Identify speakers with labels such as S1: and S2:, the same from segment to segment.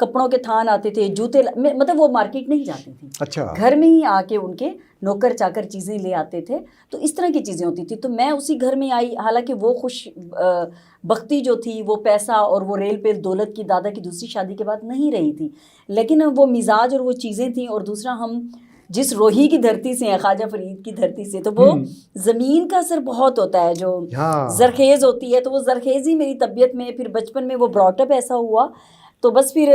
S1: کپڑوں کے تھان آتے تھے, جوتے, مطلب وہ مارکیٹ نہیں جاتی تھی,
S2: اچھا,
S1: گھر میں ہی آ کے ان کے نوکر چاکر چیزیں لے آتے تھے. تو اس طرح کی چیزیں ہوتی تھی. تو میں اسی گھر میں آئی, حالانکہ وہ خوش بختی جو تھی, وہ پیسہ اور وہ ریل پہ دولت کی دادا کی دوسری شادی کے بعد نہیں رہی تھی, لیکن وہ مزاج اور وہ چیزیں تھیں. اور دوسرا ہم جس روحی کی دھرتی سے ہیں, خواجہ فرید کی دھرتی سے, تو وہ زمین کا اثر بہت ہوتا ہے جو زرخیز ہوتی ہے. تو وہ زرخیزی میری طبیعت میں پھر بچپن میں وہ براٹ اپ ایسا ہوا. تو بس پھر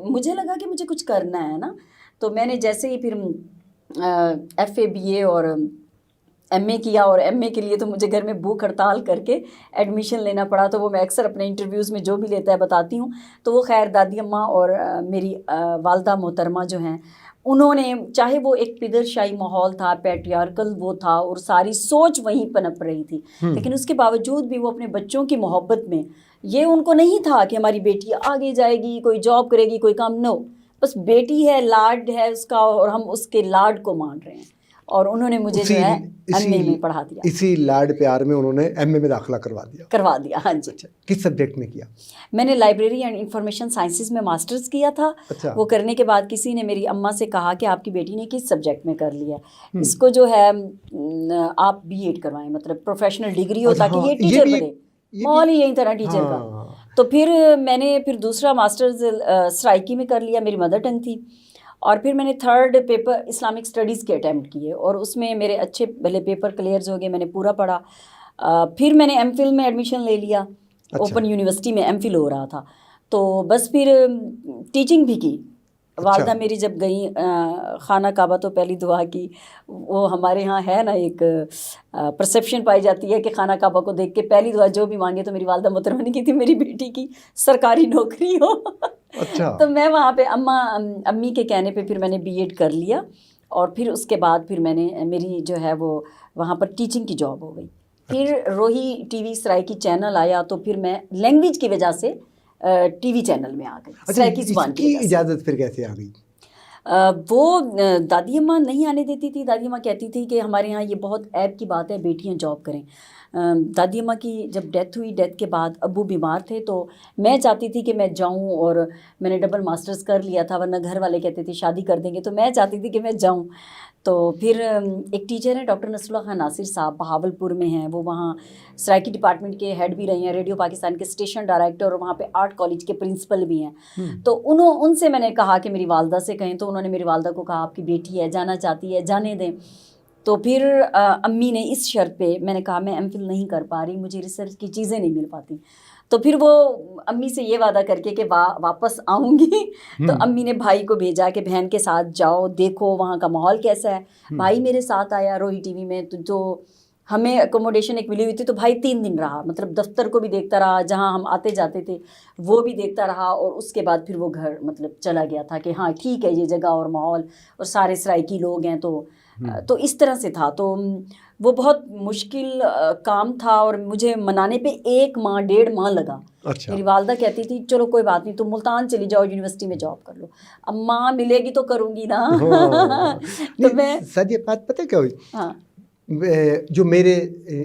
S1: مجھے لگا کہ مجھے کچھ کرنا ہے نا. تو میں نے جیسے ہی پھر ایف اے بی اے اور ایم اے کیا, اور ایم اے کے لیے تو مجھے گھر میں بھوک ہڑتال کر کے ایڈمیشن لینا پڑا. تو وہ میں اکثر اپنے انٹرویوز میں جو بھی لیتا ہے بتاتی ہوں. تو وہ خیر دادی اماں اور میری والدہ محترمہ جو ہیں, انہوں نے, چاہے وہ ایک پدر شاہی ماحول تھا, پیٹریارکل وہ تھا, اور ساری سوچ وہیں پنپ رہی تھی, لیکن اس کے باوجود بھی وہ اپنے بچوں کی محبت میں, یہ ان کو نہیں تھا کہ ہماری بیٹی آگے جائے گی, کوئی جاب کرے گی, کوئی کام, نو, بس بیٹی ہے, لاڈ ہے اس کا, اور ہم اس کے لاڈ کو مان رہے ہیں. اور انہوں نے مجھے جو ہے ایم اے میں پڑھا دیا.
S2: اسی لاڈ پیار میں انہوں نے ایم اے میں داخلہ کروا دیا.
S1: ہاں جی.
S2: کس سبجیکٹ میں کیا؟
S1: میں نے لائبریری اینڈ انفارمیشن سائنسز میں ماسٹرز کیا تھا. وہ کرنے کے بعد کسی نے میری اماں سے کہا کہ آپ کی بیٹی نے کس سبجیکٹ میں کر لیا, اس کو جو ہے آپ بی ایڈ کروائیں, مطلب پروفیشنل ڈگری ہو, تاکہ یہ ٹیچر بنے, ماحول ہی یہی طرح ٹیچر کا. تو پھر میں نے دوسرا ماسٹرز سرائکی میں کر لیا, میری مدر ٹنگ تھی. اور پھر میں نے تھرڈ پیپر اسلامک اسٹڈیز کے اٹیمپٹ کیے, اور اس میں میرے اچھے بھلے پیپر کلیئرز ہو گئے, میں نے پورا پڑھا. پھر میں نے ایم فل میں ایڈمیشن لے لیا, اوپن یونیورسٹی میں ایم فل ہو رہا تھا. تو بس پھر ٹیچنگ بھی کی. والدہ میری جب گئیں خانہ کعبہ, تو پہلی دعا کی, وہ ہمارے ہاں ہے نا ایک پرسیپشن پائی جاتی ہے کہ خانہ کعبہ کو دیکھ کے پہلی دعا جو بھی مانگے, تو میری والدہ محترمہ نے کی تھی میری بیٹی کی سرکاری نوکری ہو. تو میں وہاں پہ امی کے کہنے پہ پھر میں نے بی ایڈ کر لیا, اور پھر اس کے بعد پھر میں نے, میری جو ہے وہ وہاں پر ٹیچنگ کی جاب ہو گئی. پھر Rohi T V Saraiki channel آیا, تو پھر میں لینگویج کی وجہ سے ٹی وی چینل میں آ گئی. سرائکی زبان کی
S2: اجازت پھر کیسے آ گئی؟
S1: وہ دادی اماں نہیں آنے دیتی تھی. دادی اماں کہتی تھی کہ ہمارے یہاں یہ بہت عیب کی بات ہے بیٹیاں جاب کریں. دادی اماں کی جب ڈیتھ ہوئی, ڈیتھ کے بعد ابو بیمار تھے, تو میں چاہتی تھی کہ میں جاؤں, اور میں نے ڈبل ماسٹرز کر لیا تھا, ورنہ گھر والے کہتے تھے شادی کر دیں گے, تو میں چاہتی تھی کہ میں جاؤں. تو پھر ایک ٹیچر ہیں ڈاکٹر نصر اللہ خان ناصر صاحب, بہاولپور میں ہیں, وہ وہاں سرائکی ڈپارٹمنٹ کے ہیڈ بھی رہے ہیں, ریڈیو پاکستان کے اسٹیشن ڈائریکٹر, اور وہاں پہ آرٹ کالج کے پرنسپل بھی ہیں. تو ان سے میں نے کہا کہ میری والدہ سے کہیں, تو انہوں نے میری والدہ کو کہا آپ کی بیٹی ہے, جانا چاہتی ہے, جانے دیں. تو پھر امی نے اس شرط پہ, میں نے کہا میں ایم فل نہیں کر پا رہی, مجھے ریسرچ کی چیزیں نہیں مل پاتی. تو پھر وہ امی سے یہ وعدہ کر کے کہ واپس آؤں گی, تو امی نے بھائی کو بھیجا کہ بہن کے ساتھ جاؤ, دیکھو وہاں کا ماحول کیسا ہے. بھائی میرے ساتھ آیا روہی ٹی وی میں, تو ہمیں اکوموڈیشن ایک ملی ہوئی تھی, تو بھائی 3 دن رہا, مطلب دفتر کو بھی دیکھتا رہا, جہاں ہم آتے جاتے تھے وہ بھی دیکھتا رہا, اور اس کے بعد پھر وہ گھر مطلب چلا گیا تھا کہ ہاں ٹھیک ہے یہ جگہ اور ماحول, اور سارے سرائکی لوگ ہیں, تو اس طرح سے تھا. تو وہ بہت مشکل کام تھا, اور مجھے منانے پہ 1 ماہ 1.5 ماہ لگا. میری والدہ کہتی تھی چلو کوئی بات نہیں, تم ملتان چلی جاؤ, یونیورسٹی میں جاب کر لو. اب ماں ملے گی تو کروں گی نا. تو میں
S2: سر یہ بات پتہ کیا ہوئی, جو میرے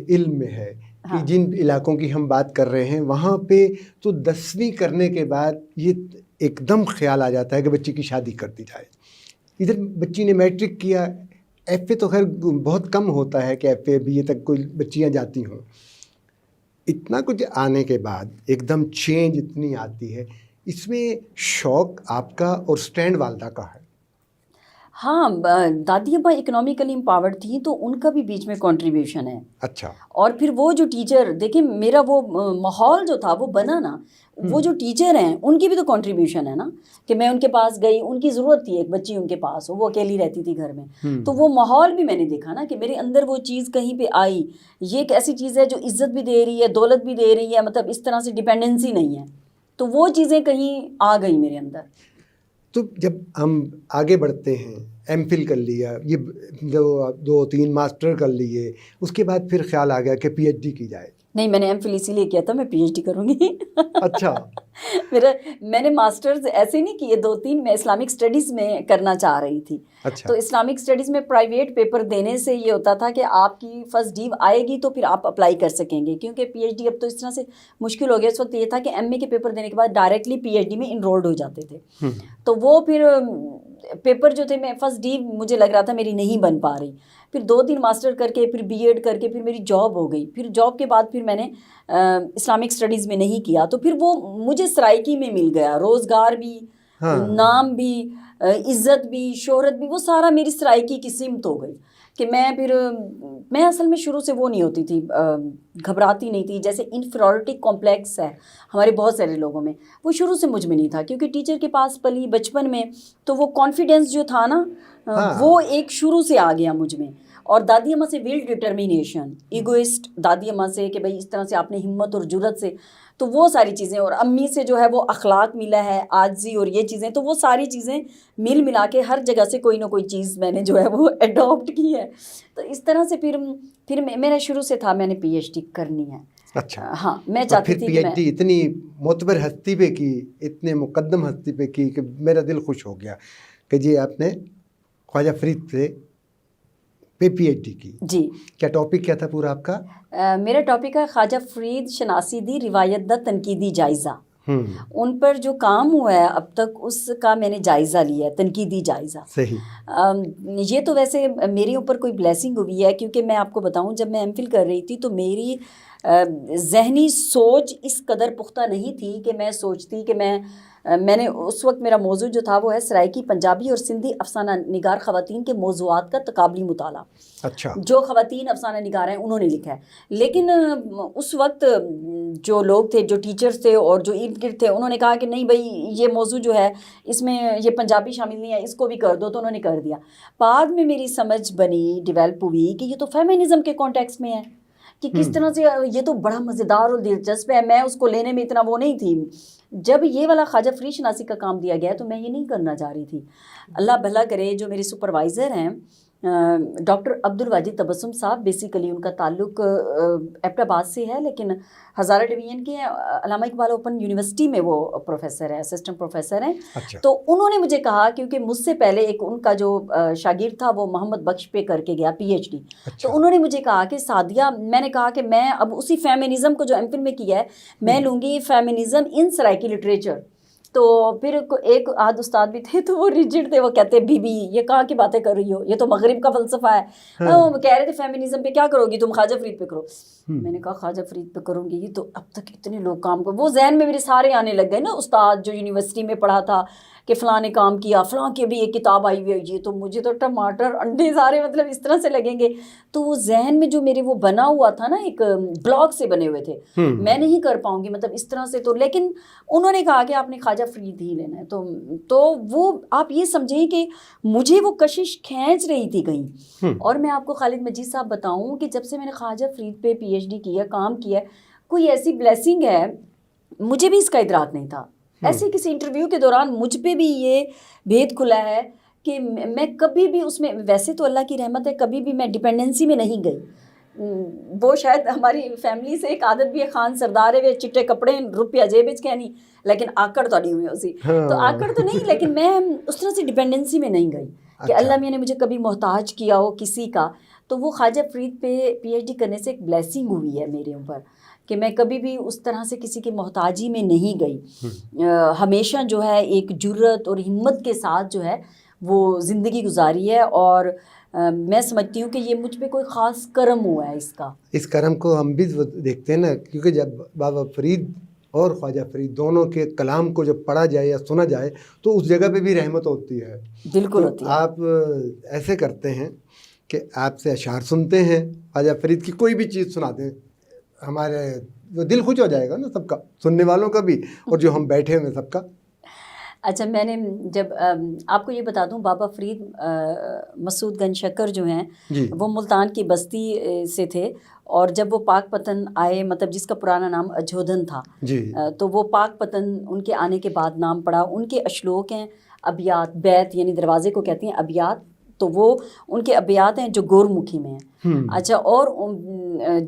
S2: علم میں ہے کہ جن علاقوں کی ہم بات کر رہے ہیں, وہاں پہ تو 10ویں کرنے کے بعد یہ ایک دم خیال آ جاتا ہے کہ بچی کی شادی کر دی جائے. ادھر بچی نے میٹرک کیا, ایف اے تو خیر بہت کم ہوتا ہے کہ ایف اے بی اے تک کوئی بچیاں جاتی ہوں. اتنا کچھ آنے کے بعد ایک دم چینج اتنی آتی ہے, اس میں شوق آپ کا اور سٹینڈ والدہ کا ہے.
S1: ہاں, دادی ابا اکنامیکلی امپاورڈ تھیں, تو ان کا بھی بیچ میں کنٹریبیوشن ہے.
S2: اچھا.
S1: اور پھر وہ جو ٹیچر, دیکھیں میرا وہ ماحول جو تھا وہ بنا نا, وہ جو ٹیچر ہیں ان کی بھی تو کنٹریبیوشن ہے نا, کہ میں ان کے پاس گئی, ان کی ضرورت تھی ایک بچی ان کے پاس ہو, وہ اکیلی رہتی تھی گھر میں, تو وہ ماحول بھی میں نے دیکھا نا کہ میرے اندر وہ چیز کہیں پہ آئی. یہ ایک ایسی چیز ہے جو عزت بھی دے رہی ہے, دولت بھی دے رہی ہے, مطلب اس طرح سے ڈیپینڈنسی نہیں ہے, تو وہ چیزیں کہیں آ گئی میرے اندر.
S2: تو جب ہم آگے بڑھتے ہیں, ایم فل کر لیا, یہ جو 2-3 ماسٹر کر لیے, اس کے بعد پھر خیال آ گیا کہ پی ایچ ڈی کی جائے.
S1: نہیں، میں نے ایم فل اسی لیے کیا تھا، میں پی ایچ ڈی کروں گی.
S2: اچھا.
S1: میں نے ماسٹرز ایسے نہیں کیے 2-3، میں اسلامک اسٹڈیز میں کرنا چاہ رہی تھی.
S2: اچھا.
S1: تو اسلامک اسٹڈیز میں پرائیویٹ پیپر دینے سے یہ ہوتا تھا کہ آپ کی فرسٹ ڈیو آئے گی تو پھر آپ اپلائی کر سکیں گے، کیونکہ پی ایچ ڈی اب تو اس طرح سے مشکل ہو گیا. اس وقت یہ تھا کہ ایم اے کے پیپر دینے کے بعد ڈائریکٹلی پی ایچ ڈی میں انرولڈ ہو جاتے تھے. تو وہ پھر پیپر جو تھے، میں فرسٹ ڈیو مجھے لگ رہا تھا میری نہیں بن پا رہی. پھر 2-3 ماسٹر کر کے، پھر بی ایڈ کر کے، پھر میری جاب ہو گئی. پھر جاب کے بعد پھر میں نے اسلامک اسٹڈیز میں نہیں کیا، تو پھر وہ مجھے سرائکی میں مل گیا. روزگار بھی، نام بھی، عزت بھی، شہرت بھی، وہ سارا میری سرائکی کی سمت ہو گئی. کہ میں اصل میں شروع سے وہ نہیں ہوتی تھی، گھبراتی نہیں تھی. جیسے انفیریورٹی کمپلیکس ہے ہمارے بہت سارے لوگوں میں، وہ شروع سے مجھ میں نہیں تھا، کیونکہ ٹیچر کے پاس پلی بچپن میں، تو وہ کانفیڈینس جو تھا نا، وہ ایک شروع سے آ گیا مجھ میں. اور دادی اماں سے ول ڈٹرمینیشن، ایگوئسٹ دادی اماں سے کہ بھائی اس طرح سے آپ نے ہمت اور جرت سے، تو وہ ساری چیزیں. اور امی سے جو ہے وہ اخلاق ملا ہے، عاجزی اور یہ چیزیں، تو وہ ساری چیزیں ملا کے ہر جگہ سے کوئی نہ کوئی چیز میں نے جو ہے وہ اڈاپٹ کی ہے. تو اس طرح سے پھر میرا شروع سے تھا میں نے پی ایچ ڈی کرنی ہے.
S2: اچھا.
S1: ہاں، میں چاہتی تھی
S2: پی ایچ ڈی اتنی معتبر ہستی پہ کی، اتنے مقدم ہستی پہ کی کہ میرا دل خوش ہو گیا کہ جی آپ نے خواجہ فرید سے پہ پی ایچ ڈی کی.
S1: جی.
S2: کیا ٹاپک کیا تھا پورا آپ کا؟
S1: میرا ٹاپک ہے خواجہ فرید شناسی دی روایت دا تنقیدی جائزہ. ان پر جو کام ہوا ہے اب تک، اس کا میں نے جائزہ لیا ہے، تنقیدی جائزہ.
S2: صحیح.
S1: یہ تو ویسے میرے اوپر کوئی بلیسنگ ہوئی ہے، کیونکہ میں آپ کو بتاؤں جب میں ایم فل کر رہی تھی تو میری ذہنی سوچ اس قدر پختہ نہیں تھی کہ میں سوچتی کہ میں نے اس وقت میرا موضوع جو تھا وہ ہے سرائکی، پنجابی اور سندھی افسانہ نگار خواتین کے موضوعات کا تقابلی مطالعہ.
S2: اچھا.
S1: جو خواتین افسانہ نگار ہیں انہوں نے لکھا ہے. لیکن اس وقت جو لوگ تھے، جو ٹیچرز تھے اور جو ارد گرد تھے، انہوں نے کہا کہ نہیں بھائی یہ موضوع جو ہے اس میں یہ پنجابی شامل نہیں ہے، اس کو بھی کر دو، تو انہوں نے کر دیا. بعد میں میری سمجھ بنی، ڈیولپ ہوئی کہ یہ تو فیمنزم کے کانٹیکس میں ہے، کہ کس طرح سے یہ تو بڑا مزیدار اور دلچسپ ہے. میں اس کو لینے میں اتنا وہ نہیں تھی. جب یہ والا خواجہ فرید شناسی کا کام دیا گیا تو میں یہ نہیں کرنا چاہ رہی تھی. اللہ بھلا کرے، جو میرے سپروائزر ہیں ڈاکٹر عبدالواجد تبسم صاحب، بیسیکلی ان کا تعلق ایبٹ آباد سے ہے، لیکن ہزارہ ڈویژن کے علامہ اقبال اوپن یونیورسٹی میں وہ پروفیسر ہیں، اسسٹنٹ پروفیسر ہیں.
S2: اچھا.
S1: تو انہوں نے مجھے کہا، کیونکہ مجھ سے پہلے ایک ان کا جو شاگرد تھا وہ محمد بخش پہ کر کے گیا پی ایچ ڈی. تو انہوں نے مجھے کہا کہ سعدیہ، میں نے کہا کہ میں اب اسی فیمنزم کو جو ایم فل میں کیا ہے میں لوں گی، فیمنزم ان سرائکی لٹریچر. تو پھر ایک آدھ استاد بھی تھے تو وہ ریجڈ تھے، وہ کہتے بی یہ کہاں کی باتیں کر رہی ہو، یہ تو مغرب کا فلسفہ ہے. وہ کہہ رہے تھے فیمنزم پہ کیا کرو گی تم، خواجہ فرید پہ کرو. میں نے کہا خواجہ فرید پہ کروں گی، تو اب تک اتنے لوگ کام کر، وہ ذہن میں میرے سارے آنے لگ گئے نا، استاد جو یونیورسٹی میں پڑھا تھا کہ فلاں نے کام کیا، فلاں کی بھی ایک کتاب آئی ہوئی ہے، یہ تو مجھے تو ٹماٹر انڈے سارے مطلب اس طرح سے لگیں گے. تو وہ ذہن میں جو میرے وہ بنا ہوا تھا نا، ایک بلاک سے بنے ہوئے تھے، میں نہیں کر پاؤں گی مطلب اس طرح سے. تو لیکن انہوں نے کہا کہ آپ نے خواجہ فرید ہی لینا ہے. تو وہ آپ یہ سمجھیں کہ مجھے وہ کشش کھینچ رہی تھی کہیں. اور میں آپ کو خالد مجید صاحب بتاؤں کہ جب سے میں نے خواجہ فرید پہ پی ایچ ڈی کیا، کام کیا، کوئی ایسی بلیسنگ ہے، مجھے بھی اس کا ادراک نہیں تھا. ایسے کسی انٹرویو کے دوران مجھ پہ بھی یہ بھید کھلا ہے کہ میں کبھی بھی اس میں، ویسے تو اللہ کی رحمت ہے، کبھی بھی میں ڈپینڈنسی میں نہیں گئی. وہ شاید ہماری فیملی سے ایک عادت بھی ہے، خان سردار ہے، چٹے کپڑے روپیہ جیب وچ کہنی، لیکن آکڑ تو نہیں ہوئی اسی. تو آکڑ تو نہیں، لیکن میں اس طرح سے ڈپینڈنسی میں نہیں گئی کہ اللہ میاں نے مجھے کبھی محتاج کیا ہو کسی کا. تو وہ خواجہ فرید پہ پی ایچ ڈی کرنے سے ایک بلیسنگ ہوئی ہے میرے اوپر کہ میں کبھی بھی اس طرح سے کسی کی محتاجی میں نہیں گئی. ہمیشہ جو ہے ایک جرت اور ہمت کے ساتھ جو ہے وہ زندگی گزاری ہے. اور میں سمجھتی ہوں کہ یہ مجھ پہ کوئی خاص کرم ہوا ہے. اس کرم کو
S2: ہم بھی دیکھتے ہیں نا، کیونکہ جب بابا فرید اور خواجہ فرید دونوں کے کلام کو جب پڑھا جائے یا سنا جائے تو اس جگہ پہ بھی رحمت ہوتی ہے.
S1: بالکل ہوتی ہے.
S2: آپ ایسے کرتے ہیں کہ آپ سے اشعار سنتے ہیں، خواجہ فرید کی کوئی بھی چیز سنا دیں، ہمارے دل خوش ہو جائے گا نا، سب کا، سننے والوں کا بھی اور جو ہم بیٹھے ہوئے سب کا.
S1: اچھا، میں نے جب آپ کو یہ بتا دوں، بابا فرید مسعود گنج شکر جو ہیں وہ ملتان کی بستی سے تھے، اور جب وہ پاک پتن آئے، مطلب جس کا پرانا نام اجودھن تھا، تو وہ پاک پتن ان کے آنے کے بعد نام پڑا. ان کے اشلوک ہیں ابیات، بیت یعنی دروازے کو کہتے ہیں ابیات، تو وہ ان کے ابیات ہیں جو گورمکھی میں ہیں. اچھا، اور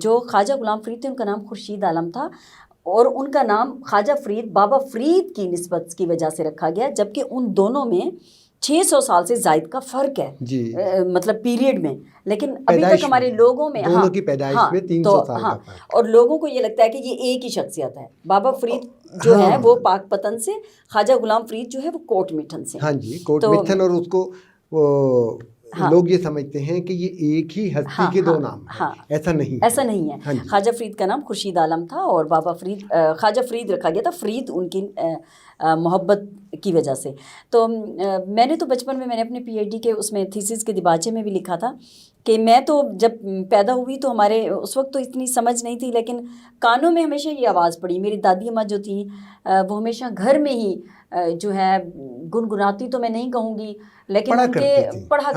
S1: جو خواجہ غلام فرید تھے ان کا نام خورشید عالم تھا، اور ان کا نام خواجہ فرید بابا فرید کی نسبت کی وجہ سے رکھا گیا، جبکہ ان دونوں میں 600 سال سے زائد کا فرق ہے
S2: جی،
S1: مطلب پیریڈ میں، لیکن ابھی تک ہمارے لوگوں میں
S2: دونوں کی پیدائش میں 300 سال کا فرق ہے،
S1: اور لوگوں کو یہ لگتا ہے کہ یہ ایک ہی شخصیت ہے. بابا فرید جو ہے وہ پاک پتن سے، خواجہ غلام فرید جو ہے وہ کوٹ مٹھن سے.
S2: ہاں جی، کوٹ مٹھن، اور اس کو لوگ یہ سمجھتے ہیں کہ یہ ایک ہی ہستی کے دو نام ہیں. ایسا نہیں
S1: ہے. خواجہ فرید کا نام خورشید عالم تھا اور بابا فرید خواجہ فرید رکھا گیا تھا، فرید ان کی محبت کی وجہ سے. تو میں نے تو بچپن میں نے اپنے پی ایچ ڈی کے اس میں تھیسس کے دیباچے میں بھی لکھا تھا کہ میں تو جب پیدا ہوئی تو ہمارے اس وقت تو اتنی سمجھ نہیں تھی، لیکن کانوں میں ہمیشہ یہ آواز پڑی. میری دادی اماں جو تھیں وہ ہمیشہ گھر میں ہی جو ہے گنگناتی تو میں نہیں کہوں گی، لیکن ان کے پڑھا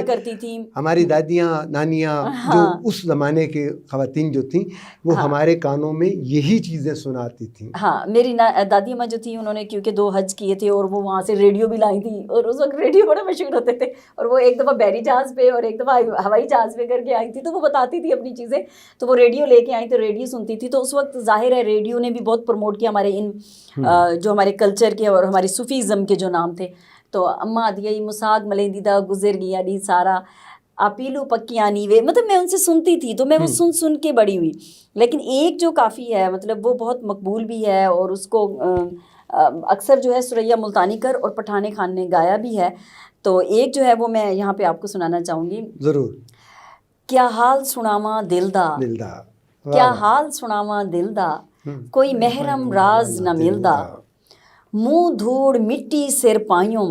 S1: کرتی تھیں.
S2: ہماری دادیاں نانیاں جو اس زمانے کے خواتین جو تھیں وہ ہمارے کانوں میں یہی چیزیں سناتی تھیں.
S1: میری دادی اماں جو تھیں انہوں نے کیونکہ 2 حج کیے تھے اور وہ وہاں سے ریڈیو بھی لائی تھیں، اور اس وقت ریڈیو بڑے مشہور ہوتے تھے، اور وہ ایک دفعہ بحری جہاز پہ اور ایک دفعہ ہوائی جہاز پہ کر کے آئی تھی، تو وہ بتاتی تھی اپنی چیزیں. تو وہ ریڈیو لے کے آئی تو ریڈیو سنتی تھی. تو اس وقت ظاہر ہے ریڈیو نے بھی بہت پروموٹ کیا ہمارے ان جو ہمارے کلچر کے اور ہمارے صوفیزم کے جو نام تھے. تو اماں دیئی مساگ ملیندی دا گزر گیا ڈی سارا آپیلو پکیاں نیوے، مطلب میں ان سے سنتی تھی تو میں وہ سن کے بڑی ہوئی. لیکن ایک جو کافی ہے مطلب وہ بہت مقبول بھی ہے اور اس کو اکثر جو ہے سریا ملتانی کر اور پٹھانے خان نے گایا بھی ہے. تو ایک جو ہے وہ میں یہاں پہ آپ کو سنانا چاہوں گی.
S2: ضرور.
S1: کیا حال سناواں دل دا، کیا حال سناواں دل دا، کوئی محرم راز نہ ملدا، منہ دھوڑ مٹی سر پائیوں،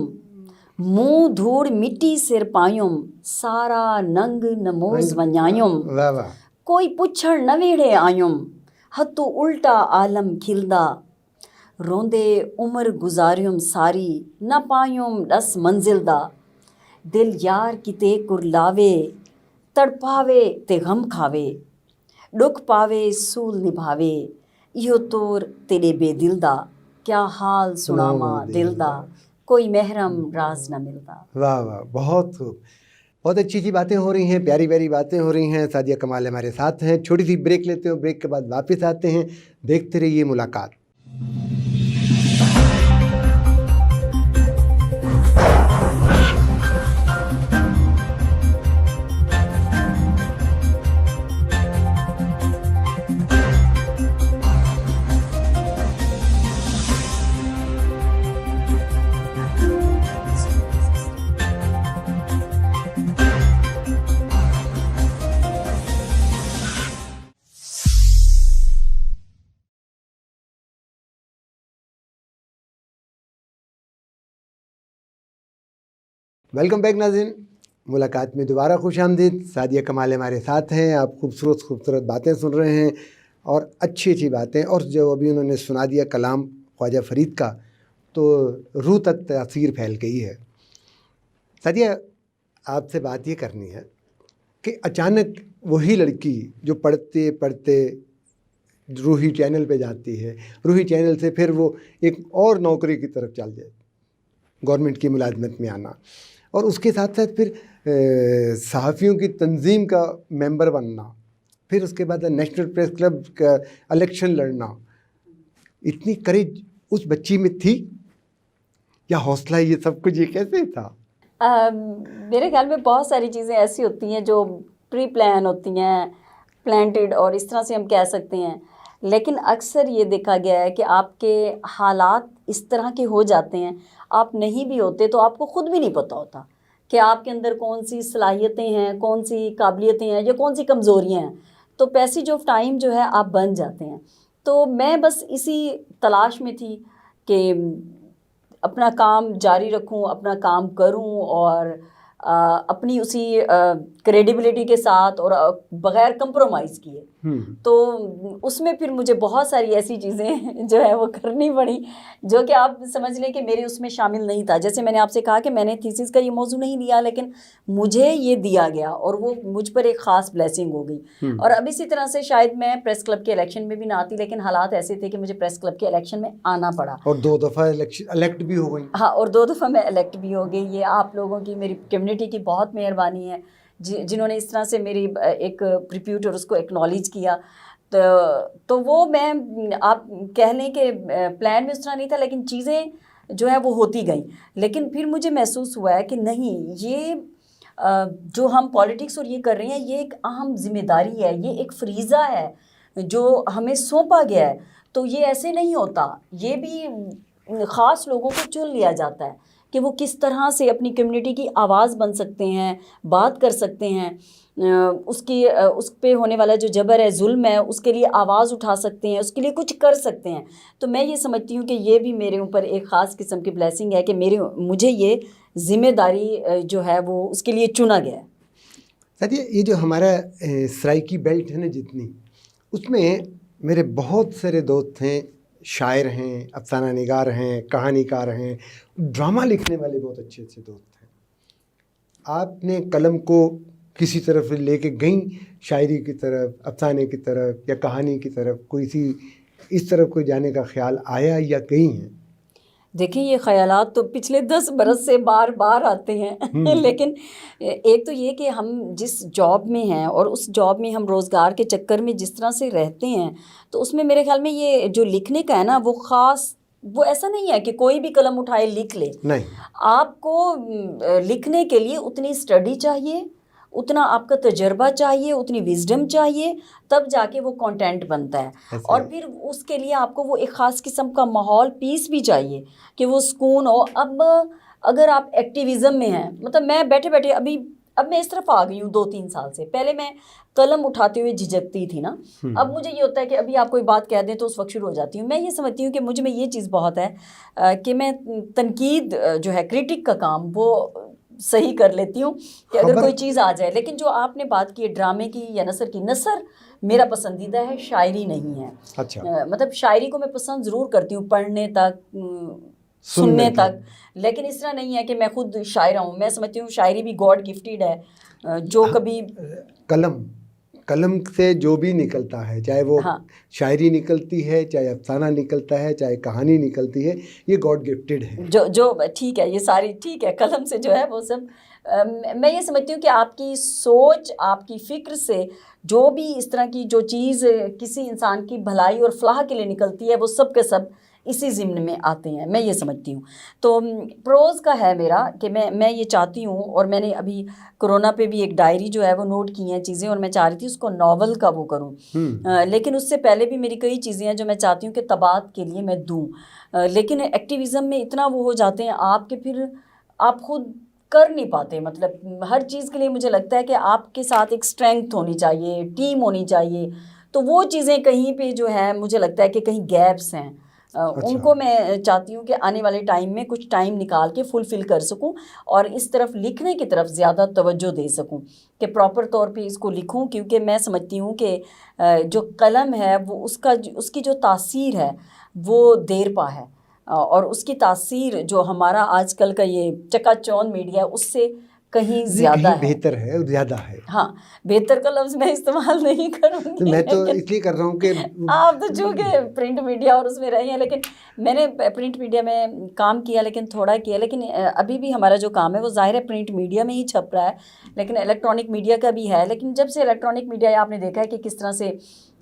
S1: منہ دھوڑ مٹی سر پائیوں، سارا ننگ نموز ونیائیوں، کوئی پچھڑ نہ ویڑے آئیوں، ہتو الٹا عالم کھلدا، روندے عمر گزاریوں ساری، نہ پائیوں دس منزل دا، دل یار کتے کرلاوے، تڑپاوے تے غم کھاوے، ڈکھ پاوے سول نبھاوے، یہ طور تیرے بے دل دا، کیا حال سناواں دل دا، کوئی محرم راز نہ ملتا.
S2: واہ واہ، بہت خوب، بہت اچھی باتیں ہو رہی ہیں، پیاری پیاری باتیں ہو رہی ہیں. سعدیہ کمال ہمارے ساتھ ہیں. چھوٹی سی بریک لیتے ہیں، بریک کے بعد واپس آتے ہیں. دیکھتے رہیے ملاقات. ویلکم بیک ناظرین، ملاقات میں دوبارہ خوش آمدید. سعدیہ کمال ہمارے ساتھ ہیں. آپ خوبصورت باتیں سن رہے ہیں اور اچھی باتیں، اور جو ابھی انہوں نے سنا دیا کلام خواجہ فرید کا تو روح تک تاثیر پھیل گئی ہے. سعدیہ، آپ سے بات یہ کرنی ہے کہ اچانک وہی لڑکی جو پڑھتے پڑھتے روحی چینل پہ جاتی ہے، روحی چینل سے پھر وہ ایک اور نوکری کی طرف چل جائے، گورنمنٹ کی ملازمت میں آنا، اور اس کے ساتھ ساتھ پھر صحافیوں کی تنظیم کا ممبر بننا، پھر اس کے بعد نیشنل پریس کلب کا الیکشن لڑنا. اتنی کریج اس بچی میں تھی یا حوصلہ، یہ سب کچھ یہ کیسے تھا؟
S1: میرے خیال میں بہت ساری چیزیں ایسی ہوتی ہیں جو پری پلان ہوتی ہیں، پلانٹڈ، اور اس طرح سے ہم کہہ سکتے ہیں. لیکن اکثر یہ دیکھا گیا ہے کہ آپ کے حالات اس طرح کے ہو جاتے ہیں، آپ نہیں بھی ہوتے تو آپ کو خود بھی نہیں پتہ ہوتا کہ آپ کے اندر کون سی صلاحیتیں ہیں، کون سی قابلیتیں ہیں یا کون سی کمزوریاں ہیں. تو پیسیج آف ٹائم جو ہے آپ بن جاتے ہیں. تو میں بس اسی تلاش میں تھی کہ اپنا کام جاری رکھوں، اپنا کام کروں، اور اپنی اسی کریڈیبلٹی کے ساتھ اور بغیر کمپرومائز کیے. تو اس میں پھر مجھے بہت ساری ایسی چیزیں جو ہے وہ کرنی پڑی جو کہ آپ سمجھ لیں کہ میرے اس میں شامل نہیں تھا. جیسے میں نے آپ سے کہا کہ میں نے تھیسس کا یہ موضوع نہیں لیا, لیکن مجھے یہ دیا گیا اور وہ مجھ پر ایک خاص بلیسنگ ہو گئی. اور اب اسی طرح سے شاید میں پریس کلب کے الیکشن میں بھی نہ آتی, لیکن حالات ایسے تھے کہ مجھے پریس کلب کے الیکشن میں آنا پڑا.
S2: اور 2 دفعہ الیکٹ بھی ہو گئی.
S1: ہاں, اور 2 دفعہ میں الیکٹ بھی ہو گئی. یہ آپ لوگوں کی, میری کمیونٹی کی بہت مہربانی ہے جنہوں نے اس طرح سے میری ایک ریپیوٹ اور اس کو ایکنالج کیا. تو وہ میں آپ کہہ لیں کہ پلان میں اس طرح نہیں تھا, لیکن چیزیں جو ہے وہ ہوتی گئیں. لیکن پھر مجھے محسوس ہوا ہے کہ نہیں, یہ جو ہم پالیٹکس اور یہ کر رہے ہیں یہ ایک اہم ذمہ داری ہے, یہ ایک فریضہ ہے جو ہمیں سونپا گیا ہے. تو یہ ایسے نہیں ہوتا, یہ بھی خاص لوگوں کو چن لیا جاتا ہے کہ وہ کس طرح سے اپنی کمیونٹی کی آواز بن سکتے ہیں, بات کر سکتے ہیں, اس پہ ہونے والا جو جبر ہے, ظلم ہے, اس کے لیے آواز اٹھا سکتے ہیں, اس کے لیے کچھ کر سکتے ہیں. تو میں یہ سمجھتی ہوں کہ یہ بھی میرے اوپر ایک خاص قسم کی بلیسنگ ہے کہ مجھے یہ ذمہ داری جو ہے وہ اس کے لیے چنا گیا ہے.
S2: ساتھیہ, یہ جو ہمارا سرائکی بیلٹ ہے نا جتنی, اس میں میرے بہت سارے دوست ہیں, شاعر ہیں, افسانہ نگار ہیں, کہانی کار ہیں, ڈرامہ لکھنے والے بہت اچھے اچھے دوست ہیں. آپ نے قلم کو کسی طرف لے کے گئیں, شاعری کی طرف, افسانے کی طرف یا کہانی کی طرف, اس طرف کوئی جانے کا خیال آیا یا گئی ہیں؟
S1: دیکھیں, یہ خیالات تو پچھلے 10 برس سے بار بار آتے ہیں. لیکن ایک تو یہ کہ ہم جس جاب میں ہیں اور اس جاب میں ہم روزگار کے چکر میں جس طرح سے رہتے ہیں, تو اس میں میرے خیال میں یہ جو لکھنے کا ہے نا, وہ خاص, وہ ایسا نہیں ہے کہ کوئی بھی قلم اٹھائے لکھ لے. نہیں, آپ کو لکھنے کے لیے اتنی اسٹڈی چاہیے, اتنا آپ کا تجربہ چاہیے, اتنی وزڈم چاہیے, تب جا کے وہ کانٹینٹ بنتا ہے. اور پھر اس کے لیے آپ کو وہ ایک خاص قسم کا ماحول, پیس بھی چاہیے کہ وہ سکون ہو. اب اگر آپ ایکٹیویزم میں ہیں, مطلب میں بیٹھے بیٹھے اب میں اس طرف آ گئی ہوں 2-3 سال سے. پہلے میں قلم اٹھاتے ہوئے جھجکتی تھی نا, اب مجھے یہ ہوتا ہے کہ ابھی آپ کوئی بات کہہ دیں تو اس وقت شروع ہو جاتی ہوں. میں یہ سمجھتی ہوں کہ مجھ میں یہ چیز بہت ہے کہ میں تنقید جو ہے, کریٹک کا کام, وہ صحیح کر لیتی ہوں کہ اگر کوئی چیز آ جائے. لیکن جو آپ نے بات کی ہے ڈرامے کی یا نثر کی, نثر میرا پسندیدہ ہے, شاعری نہیں ہے. اچھا, مطلب شاعری کو میں پسند ضرور کرتی ہوں, پڑھنے تک, سننے تک, لیکن اس طرح نہیں ہے کہ میں خود شاعرہ ہوں. میں سمجھتی ہوں شاعری بھی گاڈ گفٹیڈ ہے. جو کبھی
S2: قلم سے جو بھی نکلتا ہے, چاہے وہ شاعری نکلتی ہے, چاہے افسانہ نکلتا ہے, چاہے کہانی نکلتی ہے, یہ گاڈ گفٹیڈ ہے. جو
S1: ٹھیک ہے, یہ ساری ٹھیک ہے, قلم سے جو ہے وہ سب. میں یہ سمجھتی ہوں کہ آپ کی سوچ, آپ کی فکر سے جو بھی اس طرح کی جو چیز کسی انسان کی بھلائی اور فلاح کے لیے نکلتی ہے, وہ سب کے سب اسی ضمن میں آتے ہیں. میں یہ سمجھتی ہوں. تو پروز کا ہے میرا کہ میں یہ چاہتی ہوں, اور میں نے ابھی کرونا پہ بھی ایک ڈائری جو ہے وہ نوٹ کی ہیں چیزیں, اور میں چاہ رہی تھی اس کو ناول کا وہ کروں. لیکن اس سے پہلے بھی میری کئی چیزیں ہیں جو میں چاہتی ہوں کہ طباعت کے لیے میں دوں. لیکن ایکٹیویزم میں اتنا وہ ہو جاتے ہیں آپ کہ پھر آپ خود کر نہیں پاتے. مطلب ہر چیز کے لیے مجھے لگتا ہے کہ آپ کے ساتھ ایک اسٹرینگتھ ہونی چاہیے, ٹیم ہونی چاہیے. تو وہ چیزیں کہیں پہ جو ہے مجھے لگتا ہے کہ کہیں گیپس ہیں. ان کو میں چاہتی ہوں کہ آنے والے ٹائم میں کچھ ٹائم نکال کے فلفل کر سکوں, اور اس طرف لکھنے کی طرف زیادہ توجہ دے سکوں کہ پراپر طور پہ اس کو لکھوں. کیونکہ میں سمجھتی ہوں کہ جو قلم ہے وہ اس کی جو تاثیر ہے وہ دیر پا ہے, اور اس کی تاثیر جو ہمارا آج کل کا یہ چکا چوند میڈیا ہے اس سے کہیں زیادہ ہے,
S2: بہتر ہے, زیادہ ہے.
S1: ہاں, بہتر کا لفظ میں استعمال نہیں کروں گی.
S2: میں تو اس لیے کر رہا ہوں کہ
S1: آپ تو چونکہ پرنٹ میڈیا اور اس میں رہے ہیں, لیکن میں نے پرنٹ میڈیا میں کام کیا, لیکن تھوڑا کیا. لیکن ابھی بھی ہمارا جو کام ہے وہ ظاہر ہے پرنٹ میڈیا میں ہی چھپ رہا ہے, لیکن الیکٹرانک میڈیا کا بھی ہے. لیکن جب سے الیکٹرانک میڈیا آپ نے دیکھا ہے کہ کس طرح سے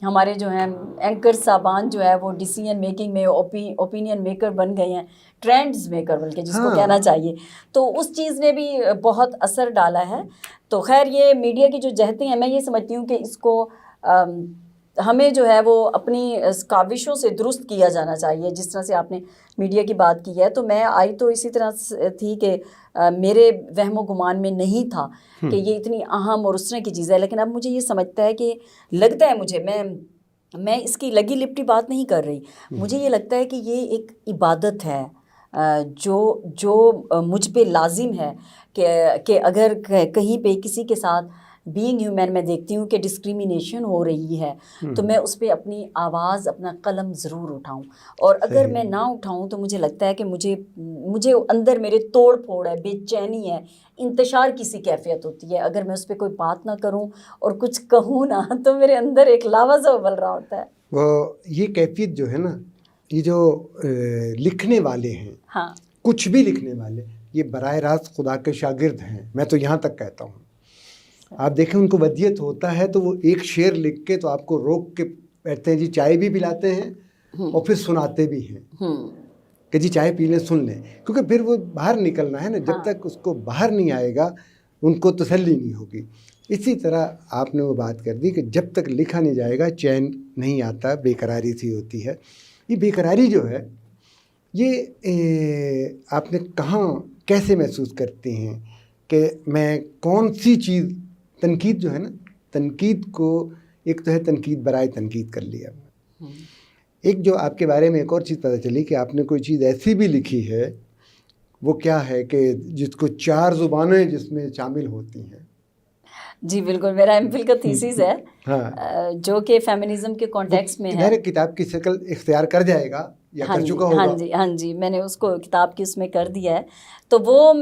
S1: ہمارے جو ہیں اینکر صاحبان جو ہے وہ ڈیسیژن میکنگ میں اوپینین میکر بن گئے ہیں, ٹرینڈز میکر بلکہ جس کو کہنا چاہیے, تو اس چیز نے بھی بہت اثر ڈالا ہے. تو خیر یہ میڈیا کی جو جہتیں ہیں, میں یہ سمجھتی ہوں کہ اس کو ہمیں جو ہے وہ اپنی کاوشوں سے درست کیا جانا چاہیے. جس طرح سے آپ نے میڈیا کی بات کی ہے, تو میں آئی تو اسی طرح تھی کہ میرے وہم و گمان میں نہیں تھا کہ یہ اتنی اہم اور اس طرح کی چیز ہے. لیکن اب مجھے یہ سمجھتا ہے کہ لگتا ہے مجھے, میں اس کی لگی لپٹی بات نہیں کر رہی, مجھے یہ لگتا ہے کہ یہ ایک عبادت ہے. جو مجھ پہ لازم ہے کہ اگر کہیں پہ کسی کے ساتھ بینگ ہیومن میں دیکھتی ہوں کہ ڈسکریمنیشن ہو رہی ہے تو میں اس پہ اپنی آواز اپنا قلم ضرور اٹھاؤں، اور اگر میں نہ اٹھاؤں تو مجھے لگتا ہے کہ مجھے اندر میرے توڑ پھوڑ ہے، بے چینی ہے، انتشار کی سی کیفیت ہوتی ہے۔ اگر میں اس پہ کوئی بات نہ کروں اور کچھ کہوں نہ تو میرے اندر ایک لاوا سا ابل رہا ہوتا ہے۔
S2: وہ یہ کیفیت جو ہے نا، یہ جو لکھنے والے ہیں،
S1: ہاں،
S2: کچھ بھی لکھنے والے، یہ براہ راست خدا کے شاگرد ہیں، میں تو یہاں تک کہتا ہوں۔ آپ دیکھیں ان کو ودیت ہوتا ہے تو وہ ایک شعر لکھ کے تو آپ کو روک کے بیٹھتے ہیں، جی چائے بھی پلاتے ہیں اور پھر سناتے بھی ہیں کہ جی چائے پی لیں، سن لیں، کیونکہ پھر وہ باہر نکلنا ہے نا، جب تک اس کو باہر نہیں آئے گا ان کو تسلی نہیں ہوگی۔ اسی طرح آپ نے وہ بات کر دی کہ جب تک لکھا نہیں جائے گا چین نہیں آتا، بے قراری سی ہوتی ہے۔ یہ بے قراری جو ہے یہ آپ نے کہاں کیسے محسوس کرتے ہیں کہ میں کون سی چیز، تنقید جو ہے نا، تنقید کو ایک تو ہے تنقید برائے تنقید کر لیا، ایک جو آپ کے بارے میں ایک اور چیز پتہ چلی کہ آپ نے کوئی چیز ایسی بھی لکھی ہے، وہ کیا ہے کہ جس کو 4 زبانیں جس میں شامل ہوتی ہیں۔
S1: جی بالکل، میرا ایم فل کا تھیسس ہے جو کہ فیمنزم کے کانٹیکسٹ میں ہے۔
S2: کتاب کی شکل اختیار کر جائے گا یا کر چکا ہوگا؟
S1: ہاں جی، میں نے اس کو کتاب کی اس میں کر دیا ہے۔ تو وہ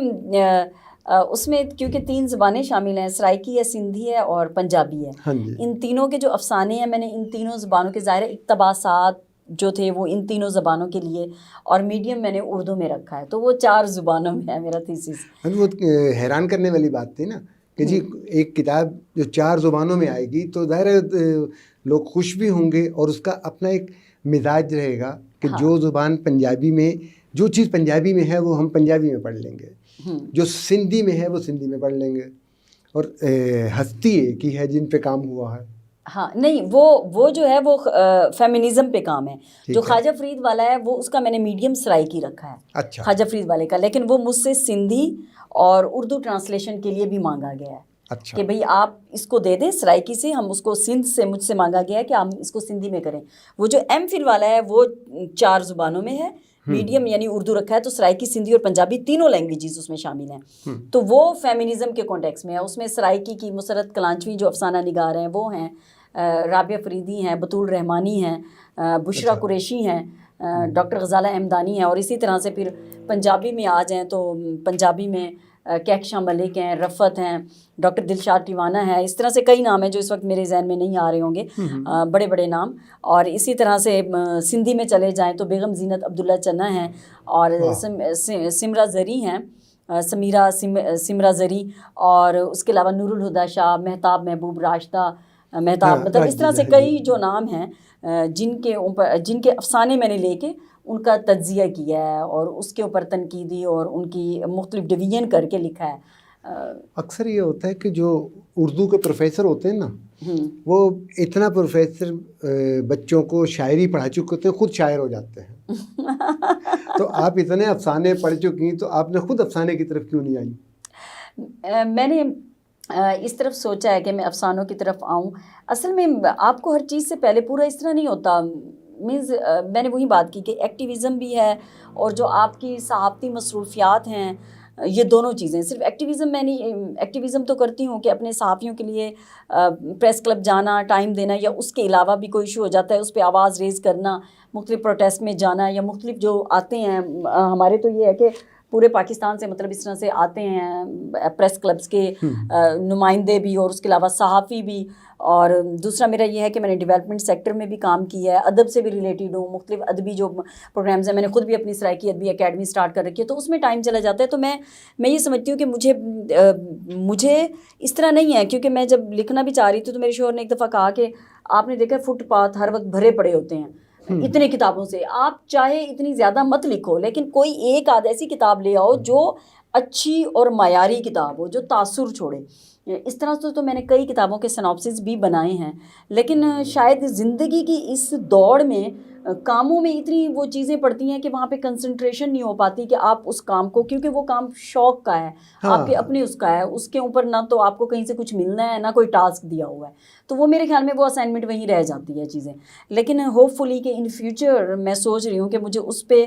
S1: اس میں کیونکہ 3 زبانیں شامل ہیں، سرائکی ہے، سندھی ہے اور پنجابی ہے۔ ان تینوں کے جو افسانے ہیں میں نے ان تینوں زبانوں کے ظاہر اقتباسات جو تھے وہ ان تینوں زبانوں کے لیے، اور میڈیم میں نے اردو میں رکھا ہے، تو وہ 4 زبانوں میں ہے میرا تھیسس۔
S2: وہ حیران کرنے والی بات تھی نا کہ جی ایک کتاب جو 4 زبانوں میں آئے گی تو ظاہر لوگ خوش بھی ہوں گے، اور اس کا اپنا ایک مزاج رہے گا کہ جو زبان پنجابی میں، جو چیز پنجابی میں ہے وہ ہم پنجابی میں پڑھ لیں گے، جو سندھی میں ہے وہ سندھی میں پڑھ لیں گے، اور ہستی ایک ہی ہے جن پہ کام ہوا ہے۔
S1: ہاں نہیں، وہ جو ہے وہ فیمنزم پہ کام ہے۔ جو خواجہ فرید والا ہے وہ اس کا میں نے میڈیم سرائکی رکھا ہے،
S2: اچھا،
S1: خواجہ فرید والے کا، لیکن وہ مجھ سے سندھی اور اردو ٹرانسلیشن کے لیے بھی مانگا گیا ہے کہ بھئی آپ اس کو دے دیں سرائکی سے، ہم اس کو سندھ سے مجھ سے مانگا گیا ہے کہ ہم اس کو سندھی میں کریں۔ وہ جو ایم فل والا ہے وہ 4 زبانوں میں ہے، میڈیم یعنی اردو رکھا ہے، تو سرائکی، سندھی اور پنجابی تینوں لینگویجز اس میں شامل ہیں۔ تو وہ فیمنزم کے کانٹیکس میں ہے۔ اس میں سرائکی کی مسرت کلانچوی جو افسانہ نگار ہیں وہ ہیں، رابعہ فریدی ہیں، بطول رحمانی ہیں، بشرا قریشی ہیں، ڈاکٹر غزالہ احمدانی ہیں، اور اسی طرح سے پھر پنجابی میں آ جائیں تو پنجابی میں کہکشاں ملک ہیں، رفت ہیں، ڈاکٹر دلشاد ٹیوانہ ہیں، اس طرح سے کئی نام ہیں جو اس وقت میرے ذہن میں نہیں آ رہے ہوں گے، بڑے بڑے نام۔ اور اسی طرح سے سندھی میں چلے جائیں تو بیگم زینت عبداللہ چنا ہیں، اور سمرا زری ہیں، سمرا زری، اور اس کے علاوہ نور الہدیٰ شاہ، مہتاب محبوب، راشدہ مہتاب، مطلب اس طرح سے کئی جو نام ہیں جن کے افسانے میں نے لے کے ان کا تجزیہ کیا ہے اور اس کے اوپر تنقیدی اور ان کی مختلف ڈویژن کر کے لکھا ہے۔
S2: اکثر یہ ہوتا ہے کہ جو اردو کے پروفیسر ہوتے ہیں نا، وہ اتنا پروفیسر بچوں کو شاعری پڑھا چکے ہوتے ہیں، خود شاعر ہو جاتے ہیں۔ تو آپ اتنے افسانے پڑھ چکی ہیں تو آپ نے خود افسانے کی طرف کیوں نہیں آئی؟
S1: میں نے اس طرف سوچا ہے کہ میں افسانوں کی طرف آؤں۔ اصل میں آپ کو ہر چیز سے پہلے پورا اس طرح نہیں ہوتا، مینز میں نے وہی بات کی کہ ایکٹیویزم بھی ہے اور جو آپ کی صحافتی مصروفیات ہیں، یہ دونوں چیزیں۔ صرف ایکٹیویزم تو کرتی ہوں کہ اپنے صحافیوں کے لیے پریس کلب جانا، ٹائم دینا، یا اس کے علاوہ بھی کوئی ایشو ہو جاتا ہے اس پہ آواز ریز کرنا، مختلف پروٹیسٹ میں جانا، یا مختلف جو آتے ہیں ہمارے تو یہ ہے کہ پورے پاکستان سے مطلب اس طرح سے آتے ہیں پریس کلبز کے نمائندے بھی، اور اس کے علاوہ صحافی بھی۔ اور دوسرا میرا یہ ہے کہ میں نے ڈیولپمنٹ سیکٹر میں بھی کام کیا ہے، ادب سے بھی ریلیٹڈ ہوں، مختلف ادبی جو پروگرامز ہیں، میں نے خود بھی اپنی سرائکی ادبی اکیڈمی اسٹارٹ کر رکھی ہے، تو اس میں ٹائم چلا جاتا ہے۔ تو میں یہ سمجھتی ہوں کہ مجھے اس طرح نہیں ہے، کیونکہ میں جب لکھنا بھی چاہ رہی تھی تو میرے شوہر نے ایک دفعہ کہا کہ آپ نے دیکھا فٹ پاتھ ہر وقت بھرے پڑے ہوتے ہیں اتنے کتابوں سے، آپ چاہے اتنی زیادہ مت لکھو لیکن کوئی ایک آدھ ایسی کتاب لے آؤ جو اچھی اور معیاری کتاب ہو، جو تاثر چھوڑے۔ اس طرح سے تو میں نے کئی کتابوں کے سناپسس بھی بنائے ہیں، لیکن شاید زندگی کی اس دوڑ میں کاموں میں اتنی وہ چیزیں پڑتی ہیں کہ وہاں پہ کنسنٹریشن نہیں ہو پاتی کہ آپ اس کام کو، کیونکہ وہ کام شوق کا ہے، آپ کے اپنے اس کا ہے، اس کے اوپر نہ تو آپ کو کہیں سے کچھ ملنا ہے نہ کوئی ٹاسک دیا ہوا ہے، تو وہ میرے خیال میں وہ اسائنمنٹ وہیں رہ جاتی ہے چیزیں۔ لیکن ہوپ فلی کہ ان فیوچر میں سوچ رہی ہوں کہ مجھے اس پہ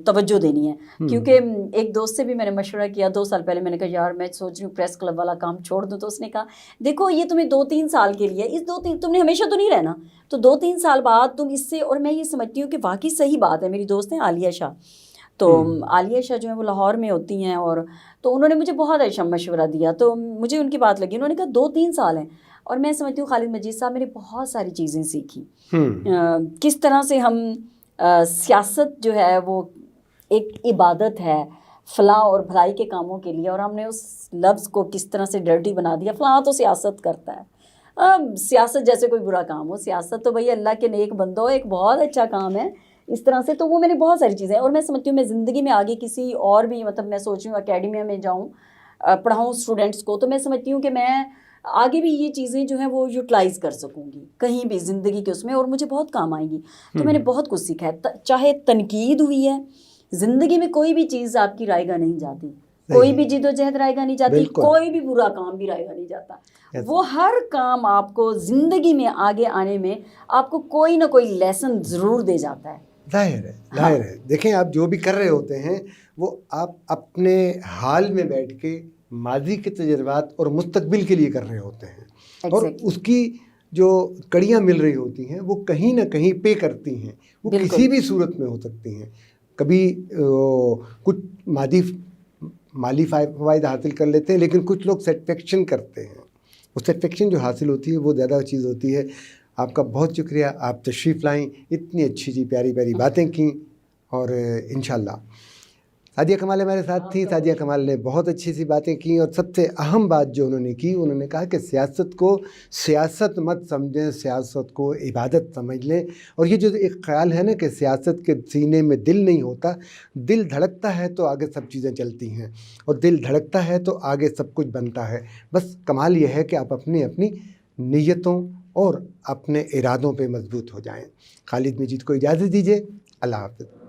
S1: توجہ دینی ہے. کیونکہ ایک دوست سے بھی میں نے مشورہ کیا 2 سال پہلے. میں نے کہا یار میں سوچ رہی ہوں پریس کلب والا کام چھوڑ دوں. تو اس نے کہا دیکھو یہ تمہیں 2-3 سال کے لیے, اس 2-3 تم نے ہمیشہ تو نہیں رہنا, تو 2-3 سال بعد تم اس سے. اور میں یہ سمجھتی ہوں کہ واقعی صحیح بات ہے. میری دوست ہیں عالیہ شاہ, تو عالیہ شاہ جو ہیں وہ لاہور میں ہوتی ہیں, اور تو انہوں نے مجھے بہت اچھا مشورہ دیا, تو مجھے ان کی بات لگی. انہوں نے کہا 2-3 سال ہیں. اور میں سمجھتی ہوں خالد مجید صاحب نے بہت ساری چیزیں سیکھی. کس طرح سے ہم سیاست جو ہے وہ ایک عبادت ہے فلاح اور بھلائی کے کاموں کے لیے, اور ہم نے اس لفظ کو کس طرح سے ڈرٹی بنا دیا. فلاں تو سیاست کرتا ہے, سیاست جیسے کوئی برا کام ہو. سیاست تو بھئی اللہ کے نیک بندوں ایک بہت اچھا کام ہے اس طرح سے. تو وہ میں نے بہت ساری چیزیں, اور میں سمجھتی ہوں میں زندگی میں آگے کسی اور بھی مطلب میں سوچ رہی ہوں اکیڈمیا میں جاؤں, پڑھاؤں اسٹوڈنٹس کو, تو میں سمجھتی ہوں کہ میں آگے بھی یہ چیزیں جو ہیں وہ یوٹیلائز کر سکوں گی کہیں بھی زندگی کے اس میں, اور مجھے بہت کام آئیں گی. تو میں نے بہت کچھ سیکھا ہے. چاہے تنقید ہوئی ہے, زندگی میں کوئی بھی چیز آپ کی رائے گا نہیں جاتی, کوئی بھی جد و جہد رائے گا نہیں جاتی, کوئی بھی برا کام بھی رائے گا نہیں جاتا. وہ ہر کام آپ کو زندگی میں آگے آنے میں آپ کو کوئی نہ کوئی لیسن ضرور دے جاتا ہے.
S2: ظاہر ہے. دیکھیں آپ جو بھی کر رہے ہوتے ہیں وہ آپ اپنے حال میں بیٹھ کے ماضی کے تجربات اور مستقبل کے لیے کر رہے ہوتے ہیں, اور اس کی جو کڑیاں مل رہی ہوتی ہیں وہ کہیں نہ کہیں پے کرتی ہیں. وہ کسی بھی صورت میں ہو سکتی ہیں. کبھی کچھ مالی فوائد حاصل کر لیتے ہیں, لیکن کچھ لوگ سیٹسفیکشن کرتے ہیں. وہ سیٹسفیکشن جو حاصل ہوتی ہے وہ زیادہ چیز ہوتی ہے. آپ کا بہت شکریہ, آپ تشریف لائیں, اتنی اچھی پیاری پیاری باتیں کیں, اور انشاءاللہ سعدیہ کمال ہمارے ساتھ تھیں. سعدیہ کمال نے بہت اچھی سی باتیں کیں, اور سب سے اہم بات جو انہوں نے کی, انہوں نے کہا کہ سیاست کو سیاست مت سمجھیں, سیاست کو عبادت سمجھ لیں. اور یہ جو ایک خیال ہے نا کہ سیاست کے سینے میں دل نہیں ہوتا, دل دھڑکتا ہے تو آگے سب چیزیں چلتی ہیں, اور دل دھڑکتا ہے تو آگے سب کچھ بنتا ہے. بس کمال یہ ہے کہ آپ اپنی نیتوں اور اپنے ارادوں پہ مضبوط ہو جائیں. خالد مجید کو اجازت دیجیے. اللہ حافظ.